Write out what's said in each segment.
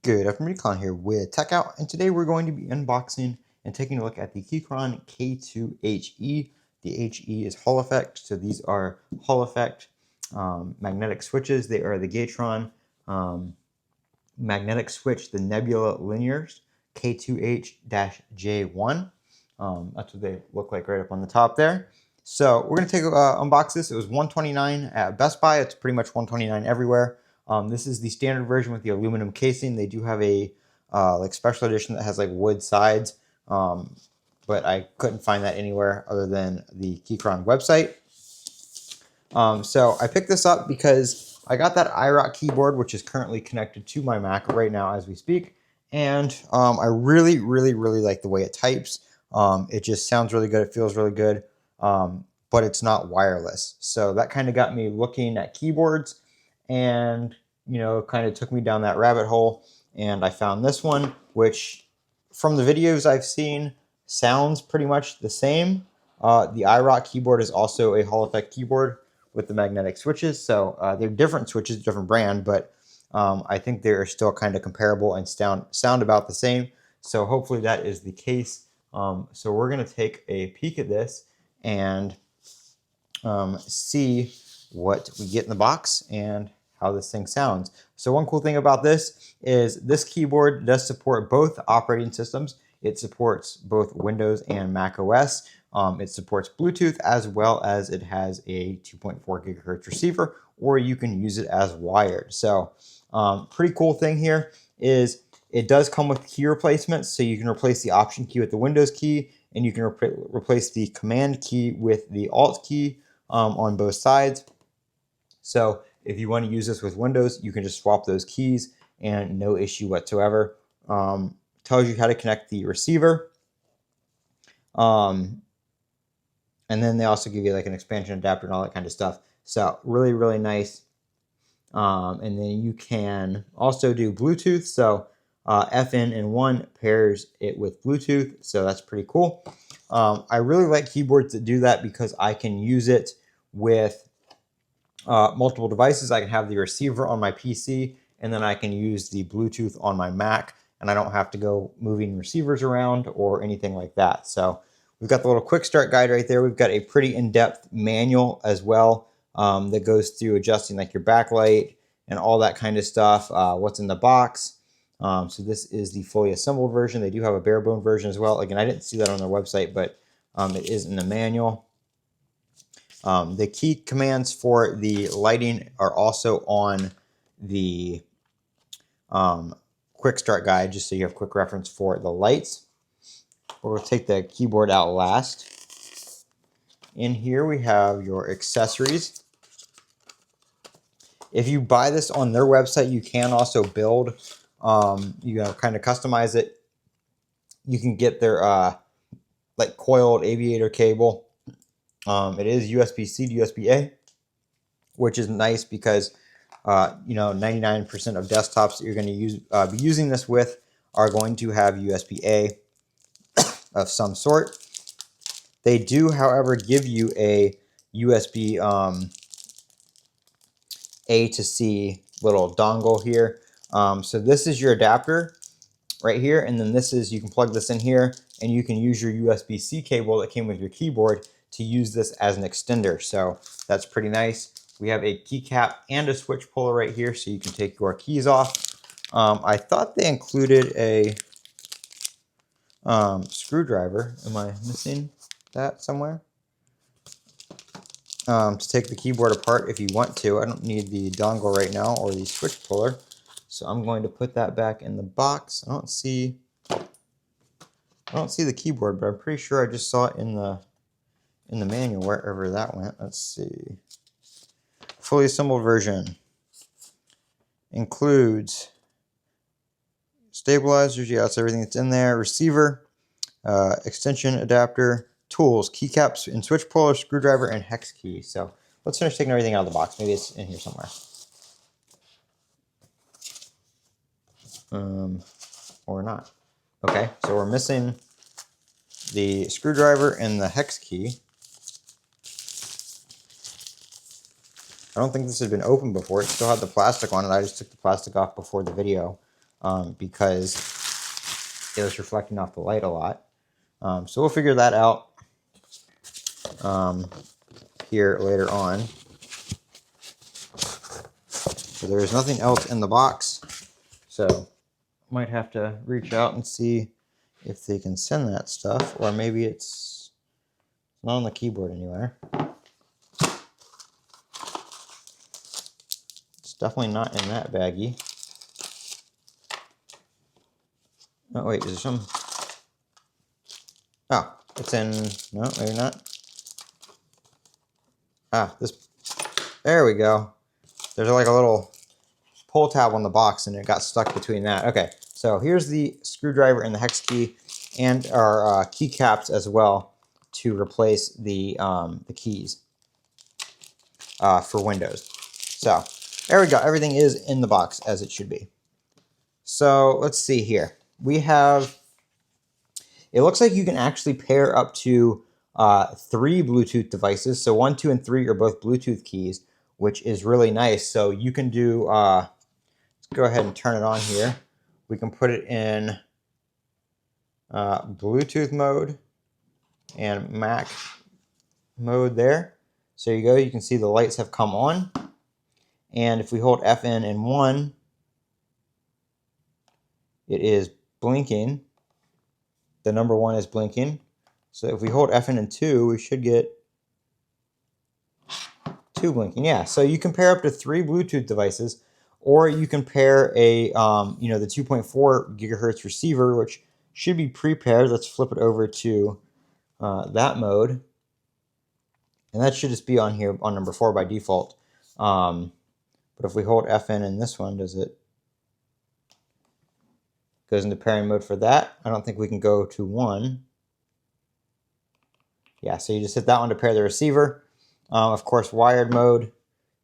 Good afternoon, Colin here with Techout, and today we're going to be unboxing and taking a look at the Keychron K2HE. The HE is Hall Effect, so these are Hall Effect magnetic switches. They are the Keychron magnetic switch, the Nebula Linears K2H-J1. That's what they look like right up on the top there. So we're going to unbox this. It was $129 at Best Buy. It's pretty much $129 everywhere. This is the standard version with the aluminum casing. They do have a like special edition that has like wood sides, but I couldn't find that anywhere other than the Keychron website. So I picked this up because I got that iRock keyboard, which is currently connected to my Mac right now as we speak, and I really like the way it types. It just sounds really good. It feels really good, but it's not wireless. So that kind of got me looking at keyboards, and kind of took me down that rabbit hole, and I found this one, which from the videos I've seen sounds pretty much the same. The iRock keyboard is also a Hall Effect keyboard with the magnetic switches, so they're different switches, different brand, but I think they're still kind of comparable and sound about the same. So hopefully that is the case. So we're going to take a peek at this and see what we get in the box and how this thing sounds. So one cool thing about this is this keyboard does support both operating systems. It supports both Windows and Mac OS. It supports Bluetooth, as well as it has a 2.4 gigahertz receiver, or you can use it as wired. So pretty cool thing here is it does come with key replacements. So you can replace the Option key with the Windows key, and you can replace the Command key with the Alt key on both sides. So if you want to use this with Windows, you can just swap those keys and no issue whatsoever. Tells you how to connect the receiver. And then they also give you like an expansion adapter and all that kind of stuff. So really nice. And then you can also do Bluetooth. So FN1 pairs it with Bluetooth. So that's pretty cool. I really like keyboards that do that because I can use it with multiple devices. I can have the receiver on my PC, and then I can use the Bluetooth on my Mac, and I don't have to go moving receivers around or anything like that. So we've got the little quick start guide right there. We've got a pretty in-depth manual as well that goes through adjusting like your backlight and all that kind of stuff, what's in the box. So this is the fully assembled version. They do have a bare bone version as well. Again, I didn't see that on their website, but it is in the manual. The key commands for the lighting are also on the quick start guide, just so you have quick reference for the lights. We'll take the keyboard out last. In here we have your accessories. If you buy this on their website, you can also build, kind of customize it. You can get their like coiled aviator cable. It is USB-C to USB-A, which is nice because 99% of desktops that you're going to be using this with are going to have USB-A of some sort. They do, however, give you a USB A to C little dongle here. So this is your adapter right here, and then you can plug this in here, and you can use your USB-C cable that came with your keyboard to use this as an extender. So that's pretty nice. We have a keycap and a switch puller right here, so you can take your keys off. I thought they included a screwdriver. Am I missing that somewhere? To take the keyboard apart if you want to. I don't need the dongle right now or the switch puller, so I'm going to put that back in the box. I don't see the keyboard, but I'm pretty sure I just saw it in the manual, wherever that went. Let's see. Fully assembled version includes stabilizers. Yeah, that's everything that's in there. Receiver, extension adapter, tools, keycaps, and switch puller, screwdriver, and hex key. So let's finish taking everything out of the box. Maybe it's in here somewhere. Or not. Okay, so we're missing the screwdriver and the hex key. I don't think this had been opened before. It still had the plastic on it. I just took the plastic off before the video. because it was reflecting off the light a lot. So we'll figure that out here later on. So there's nothing else in the box. So might have to reach out and see if they can send that stuff, or maybe it's not on the keyboard anywhere. It's definitely not in that baggie. Oh wait, is there some? Oh, it's in, no, maybe not. Ah, this, there we go. There's like a little pull tab on the box and it got stuck between that. Okay, so here's the screwdriver and the hex key and our key caps as well to replace the keys for Windows. So there we go. Everything is in the box as it should be. So let's see here. We have, it looks like you can actually pair up to 3 Bluetooth devices. So 1, 2, and 3 are both Bluetooth keys, which is really nice. So you can do, let's go ahead and turn it on here. We can put it in Bluetooth mode and Mac mode there. So you go, you can see the lights have come on. And if we hold FN in 1, it is blinking. The number 1 is blinking. So if we hold FN in 2, we should get 2 blinking. Yeah, so you can pair up to 3 Bluetooth devices, or you can pair a, the 2.4 gigahertz receiver, which should be pre-paired. Let's flip it over to that mode. And that should just be on here on number 4 by default. But if we hold FN in this one, does it goes into pairing mode for that? I don't think we can go to 1. Yeah, so you just hit that one to pair the receiver. Of course, wired mode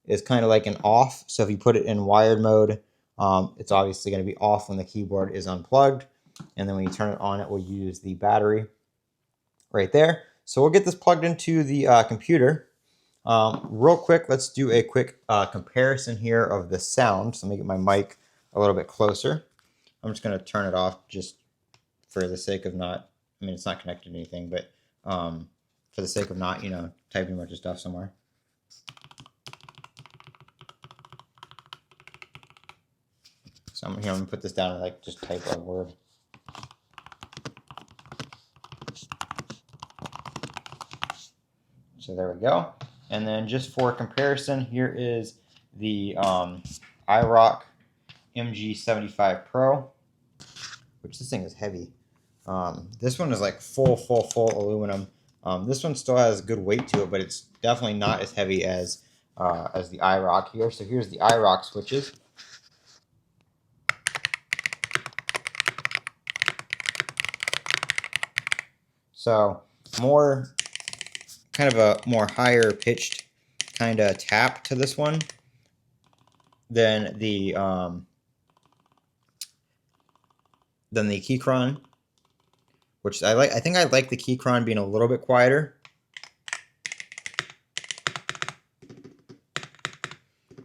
is kind of like an off. So if you put it in wired mode, it's obviously going to be off when the keyboard is unplugged. And then when you turn it on, it will use the battery right there. So we'll get this plugged into the computer. Real quick, let's do a quick comparison here of the sound. So let me get my mic a little bit closer. I'm just going to turn it off just for the sake of not, I mean, it's not connected to anything, but for the sake of not, typing a bunch of stuff somewhere. So I'm going to put this down and like just type a word. So there we go. And then just for comparison, here is the iRock MG75 Pro, which this thing is heavy. This one is like full aluminum. This one still has good weight to it, but it's definitely not as heavy as the iRock here. So here's the iRock switches. So more kind of a more higher pitched kind of tap to this one than the Keychron, which I like. I think I like the Keychron being a little bit quieter.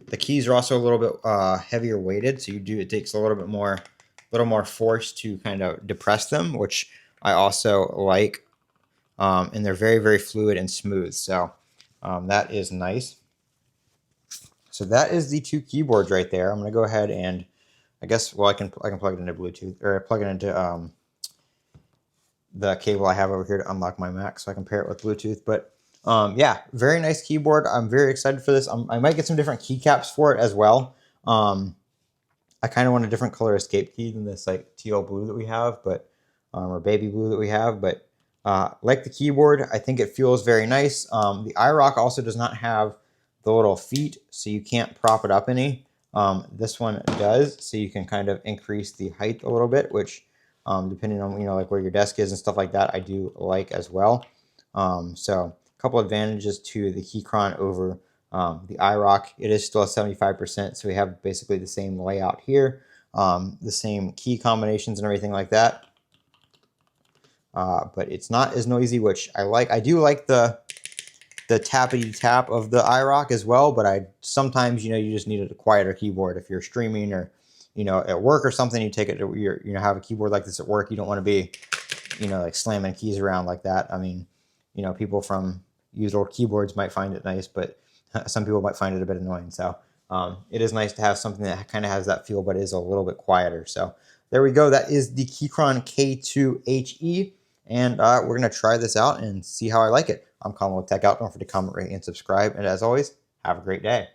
The keys are also a little bit heavier weighted, so it takes a little more force to kind of depress them, which I also like. And they're very fluid and smooth, so that is nice. So that is the 2 keyboards right there. I'm gonna go ahead and I guess, well, I can plug it into Bluetooth, or plug it into the cable I have over here to unlock my Mac, so I can pair it with Bluetooth. But yeah, very nice keyboard. I'm very excited for this. I might get some different keycaps for it as well. I kind of want a different color escape key than this like teal blue that we have, but or baby blue that we have. But like the keyboard, I think it feels very nice. The iRock also does not have the little feet, so you can't prop it up any. This one does, so you can kind of increase the height a little bit, which depending on like where your desk is and stuff like that, I do like as well. So a couple advantages to the Keychron over the iRock. It is still a 75%, so we have basically the same layout here, the same key combinations and everything like that. But it's not as noisy, which I like. I do like the tappity tap of the iRock as well, but sometimes you just need a quieter keyboard if you're streaming or you know, at work or something, you take it to your, you know, have a keyboard like this at work. You don't want to be, you know, like slamming keys around like that. I mean, you know, people from used old keyboards might find it nice, but some people might find it a bit annoying. So it is nice to have something that kind of has that feel, but is a little bit quieter. So there we go. That is the Keychron K2HE. And we're going to try this out and see how I like it. I'm Colin with Techout. Don't forget to comment, rate, and subscribe. And as always, have a great day.